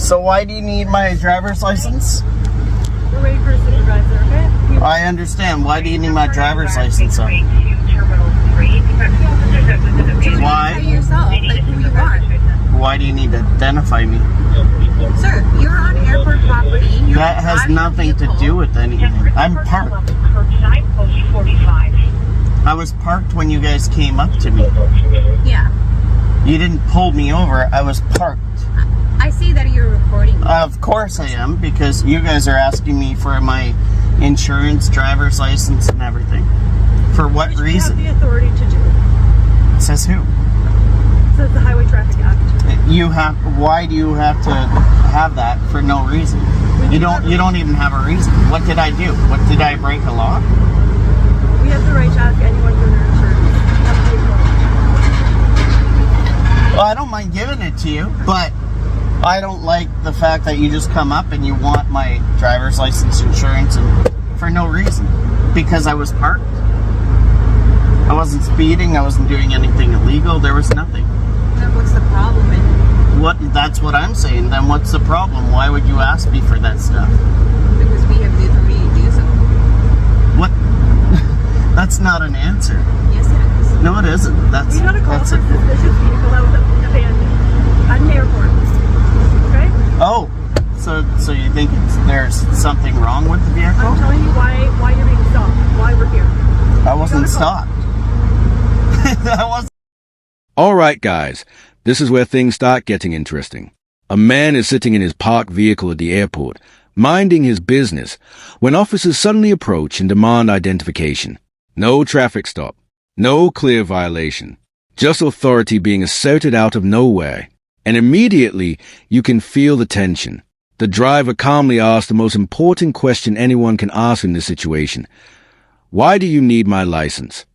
So why do you need my driver's license? We're waiting for a supervisor, okay? I understand. Why do you need my driver's license on? Why? Yourself, like who you are. Why do you need to identify me? Sir, you're on airport property. That has nothing to do with anything. I'm parked. I was parked when you guys came up to me. Yeah. You didn't pull me over. I was parked. I see that you're recording me. Of course I am, because you guys are asking me for my insurance, driver's license, and everything. For what Which reason? you have the authority to do. Says who? So it's the Highway Traffic Act. You have. Why do you have to have that for no reason? You don't even have a reason. What did I do? What did I break a law? We have the right to ask anyone for their insurance. Well, I don't mind giving it to you, but I don't like the fact that you just come up and you want my driver's license, insurance, and for no reason. Because I was parked. I wasn't speeding. I wasn't doing anything illegal. There was nothing. Then what's the problem? That's what I'm saying. Then what's the problem? Why would you ask me for that stuff? Because we have the authority to do so. What? That's not an answer. Yes, it is. No, it isn't. We got a call for a suspicious vehicle out abandoned at an airport. Okay? Oh, so you think there's something wrong with the vehicle? I'm telling you why you're being stopped. Why we're here. I wasn't stopped. I wasn't. Alright guys, this is where things start getting interesting. A man is sitting in his parked vehicle at the airport, minding his business, when officers suddenly approach and demand identification. No traffic stop, no clear violation, just authority being asserted out of nowhere. And immediately, you can feel the tension. The driver calmly asks the most important question anyone can ask in this situation. Why do you need my license?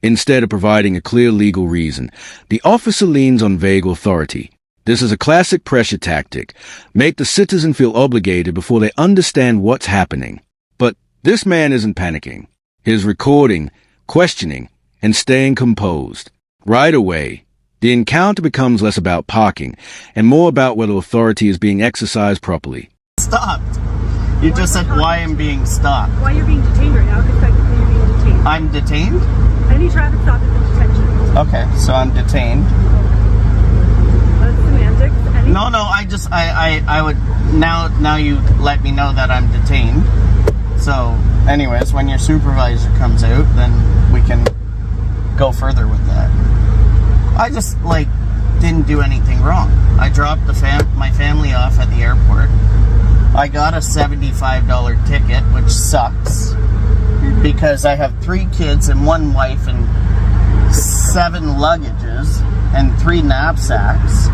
Instead of providing a clear legal reason, the officer leans on vague authority. This is a classic pressure tactic. Make the citizen feel obligated before they understand what's happening. But this man isn't panicking. He's recording, questioning, and staying composed. Right away, the encounter becomes less about parking and more about whether authority is being exercised properly. Stopped. You just said why I'm being stopped. Why you're being detained right now, because technically you're being detained. I'm detained? Any traffic stop is a detention. Okay, so I'm detained. That's semantics. No, I would, now you let me know that I'm detained. So, anyways, when your supervisor comes out, then we can go further with that. I just, didn't do anything wrong. I dropped my family off at the airport. I got a $75 ticket, which sucks, because I have 3 kids and 1 wife and 7 luggages and 3 knapsacks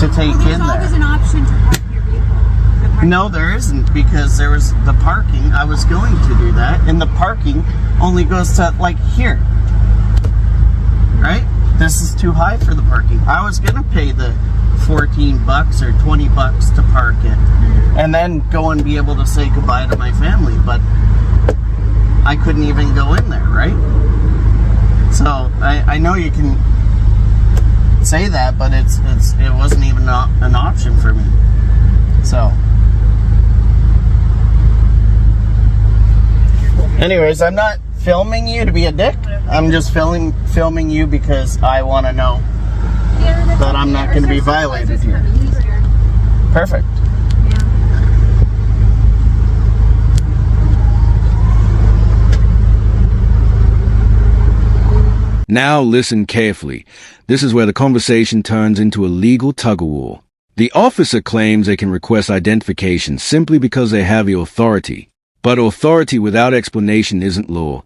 to take in there. There's always an option to park your vehicle. No, there isn't, because there was the parking. I was going to do that, and the parking only goes to, here. Right? This is too high for the parking. I was going to pay the $14 or $20 to park it, and then go and be able to say goodbye to my family, but I couldn't even go in there, right? So I know you can say that, but it wasn't even an option for me. So, anyways, I'm not filming you to be a dick. I'm just filming you because I want to know that I'm not going to be violated here. Perfect. Now listen carefully. This is where the conversation turns into a legal tug-of-war. The officer claims they can request identification simply because they have the authority. But authority without explanation isn't law,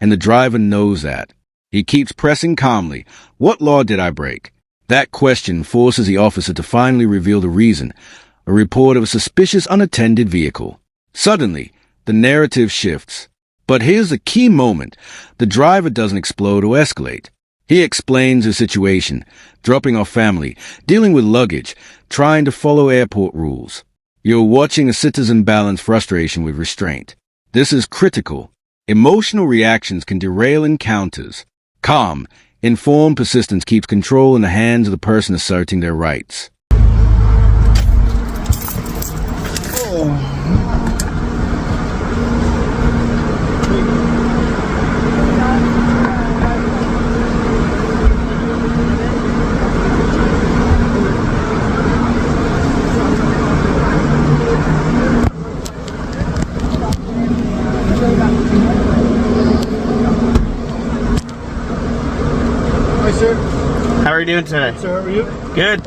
and the driver knows that. He keeps pressing calmly. What law did I break? That question forces the officer to finally reveal the reason, a report of a suspicious unattended vehicle. Suddenly, the narrative shifts. But here's the key moment. The driver doesn't explode or escalate. He explains the situation, dropping off family, dealing with luggage, trying to follow airport rules. You're watching a citizen balance frustration with restraint. This is critical. Emotional reactions can derail encounters. Calm, informed persistence keeps control in the hands of the person asserting their rights. Hi, sir. How are you doing today? Sir, how are you? Good.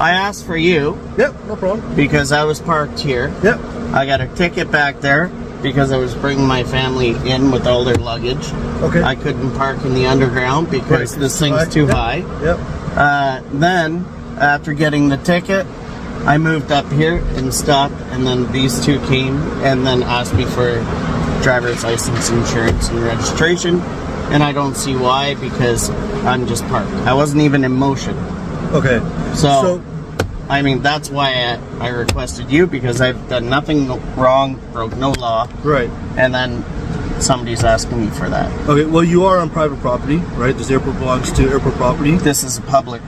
I asked for you Yep, no problem. because I was parked here. Yep. I got a ticket back there because I was bringing my family in with all their luggage. Okay. I couldn't park in the underground because Right, this thing's too yep. high. Yep. Then, after getting the ticket, I moved up here and stopped, and then these two came and then asked me for driver's license, insurance, and registration. And I don't see why, because I'm just parked. I wasn't even in motion. Okay. So I mean, that's why I requested you, because I've done nothing wrong, broke no law, right. and then somebody's asking me for that. Okay, well, you are on private property, right? This airport belongs to airport property, This is public.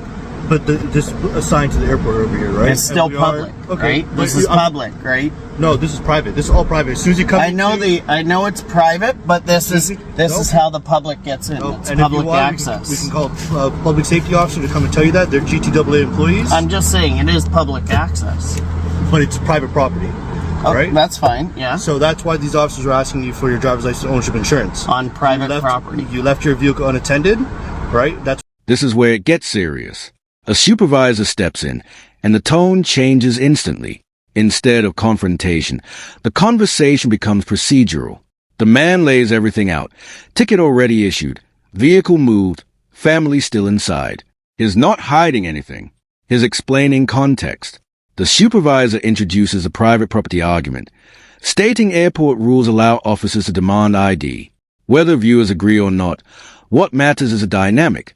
but this is assigned to the airport over here, right? It's still And we are- public, okay. right? This But is I'm- public, right? No, this is private. This is all private. As soon as you come I know I know it's private, but this is No. how the public gets in. No, It's and if public you want, access. we can call public safety officer to come and tell you that. They're GTAA employees, I'm just saying it is public access. but it's private property, Oh, right? that's fine. Yeah, So that's why these officers are asking you for your driver's license, ownership, insurance. on private left, property. You left your vehicle unattended, right? That's This is where it gets serious. A supervisor steps in, and the tone changes instantly. Instead of confrontation, the conversation becomes procedural. The man lays everything out. Ticket already issued. Vehicle moved. Family still inside. He's not hiding anything. He's explaining context. The supervisor introduces a private property argument, stating airport rules allow officers to demand ID. Whether viewers agree or not, what matters is a dynamic.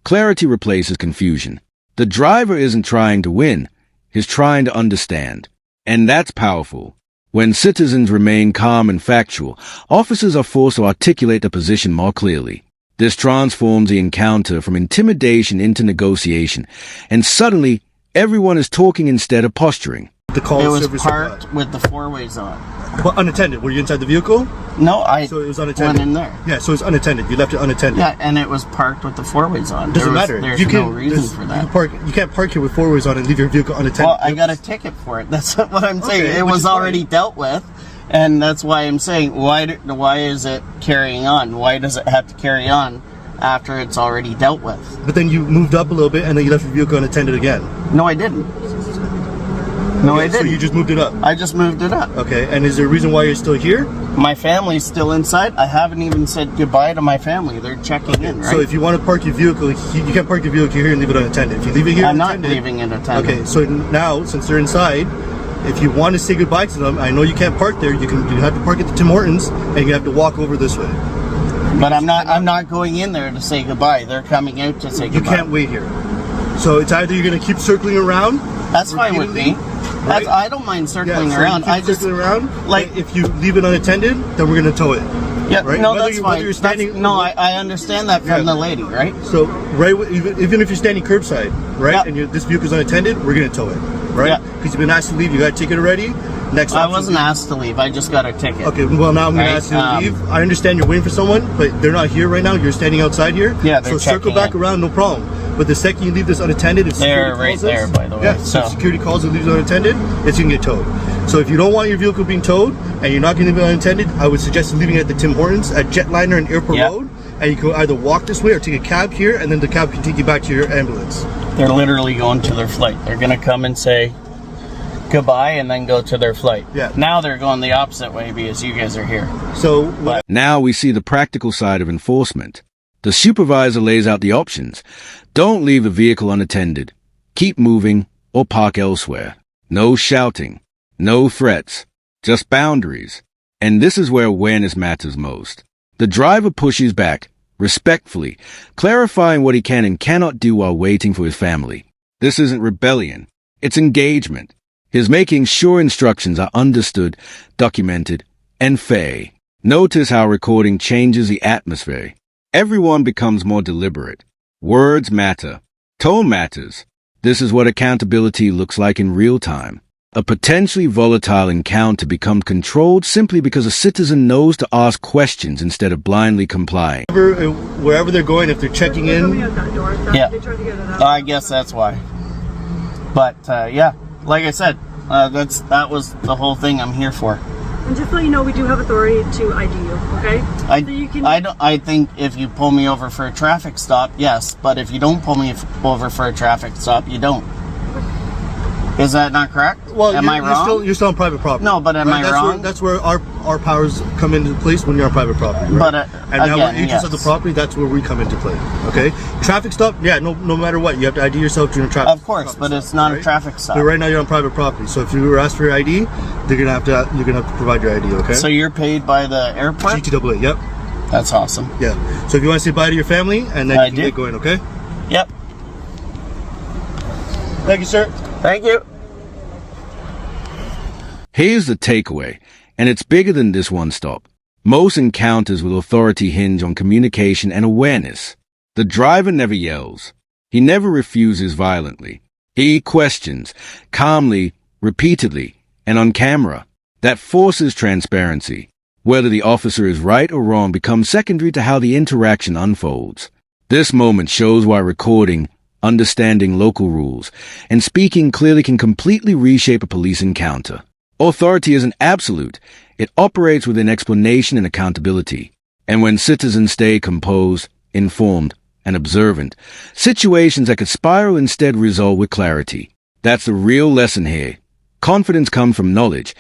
Clarity replaces confusion. The driver isn't trying to win. He's trying to understand. And that's powerful. When citizens remain calm and factual, officers are forced to articulate their position more clearly. This transforms the encounter from intimidation into negotiation, and suddenly, everyone is talking instead of posturing. the call It was service. parked with the four-ways on. But unattended. Were you inside the vehicle? No, I So it was unattended. went in there. Yeah, so it's unattended. You left it unattended. Yeah, and it was parked with the four-ways on. Doesn't There was- matter. There's You no reason there's- for You, that. can park, you can't park here with four ways on and leave your vehicle unattended. Well, I got a ticket for it. That's what I'm saying. Okay, It which was is fine. already dealt with, and that's why I'm saying why is it carrying on? Why does it have to carry on after it's already dealt with? But then you moved up a little bit and then you left your vehicle unattended again. No, I didn't. No, I Okay, so didn't. you just moved it up. I just moved it up. Okay, and is there a reason why you're still here? My family's still inside. I haven't even said goodbye to my family. They're checking in, right? So if you want to park your vehicle, you can't park your vehicle here and leave it unattended. If you leave it here I'm not unattended, leaving it unattended. Okay, so now since they're inside, if you want to say goodbye to them, I know you can't park there. You have to park at the Tim Hortons, and you have to walk over this way. But I'm not going in there to say goodbye. They're coming out to say You goodbye. can't wait here. So it's either you're going to keep circling around. That's fine with me. repeatedly, right? I don't mind circling so around. You keep I just circling around. like- If you leave it unattended, then we're going to tow it. yeah, right? no, Whether that's you- fine. whether you're standing- No, I understand that from Yeah. the lady, right? So even if you're standing curbside, right, Yeah. and this vehicle's unattended, we're going to tow it, right? Yeah. Because you've been asked to leave. You got a ticket already. Next I option- wasn't asked to leave. I just got a ticket. Okay, well now I'm going Right, to ask you to um, leave. I understand you're waiting for someone, but they're not here right now. You're standing outside here. Yeah, they're so circle checking back in. around, no problem. But the second you leave this unattended, if They're security right calls there, us, by the way, Yeah, so- if security calls and leaves it unattended, it's going to get towed. So if you don't want your vehicle being towed and you're not going to leave it unattended, I would suggest leaving it at the Tim Hortons at Jetliner and Airport Yeah. Road, and you can either walk this way or take a cab here, and then the cab can take you back to your ambulance. They're literally going to their flight. They're gonna come and say goodbye and then go to their flight. Yeah. Now they're going the opposite way because you guys are here. So But- Now we see the practical side of enforcement. The supervisor lays out the options. Don't leave a vehicle unattended. Keep moving or park elsewhere. No shouting. No threats. Just boundaries. And this is where awareness matters most. The driver pushes back, respectfully, clarifying what he can and cannot do while waiting for his family. This isn't rebellion. It's engagement. He's making sure instructions are understood, documented, and fair. Notice how recording changes the atmosphere. Everyone becomes more deliberate. Words matter. Tone matters. This is what accountability looks like in real time. A potentially volatile encounter becomes controlled simply because a citizen knows to ask questions instead of blindly complying. Wherever they're going, if they're checking Coming in, out that door. That, Yeah. They tried to get it out. I guess that's why. But yeah, like I said, that was the whole thing I'm here for. And just to let you know, we do have authority to ID you, okay? I, So you can, I think if you pull me over for a traffic stop, yes. But if you don't pull me over for a traffic stop, you don't. Is that not correct? well, am I wrong? You're still on private property. No, but am I wrong? That's where our powers come into place when you're on private property. Right? But, and now we're again, agents of the yes. property. That's where we come into play. Okay, traffic stop. Yeah, no matter what, you have to ID yourself during a traffic. Of course, traffic but stop, it's not a right? traffic stop. But right now you're on private property. So if you were asked for your ID, you're gonna have to provide your ID. Okay. So you're paid by the airport? GTAA. Yep. That's awesome. Yeah. So if you want to say bye to your family, and then I you can do. get going. Okay. Yep. Thank you, sir. Thank you. Here's the takeaway, and it's bigger than this one stop. Most encounters with authority hinge on communication and awareness. The driver never yells. He never refuses violently. He questions, calmly, repeatedly, and on camera. That forces transparency. Whether the officer is right or wrong becomes secondary to how the interaction unfolds. This moment shows why recording, understanding local rules, and speaking clearly can completely reshape a police encounter. Authority isn't absolute. It operates within explanation and accountability. And when citizens stay composed, informed, and observant, situations that could spiral instead resolve with clarity. That's the real lesson here. Confidence comes from knowledge,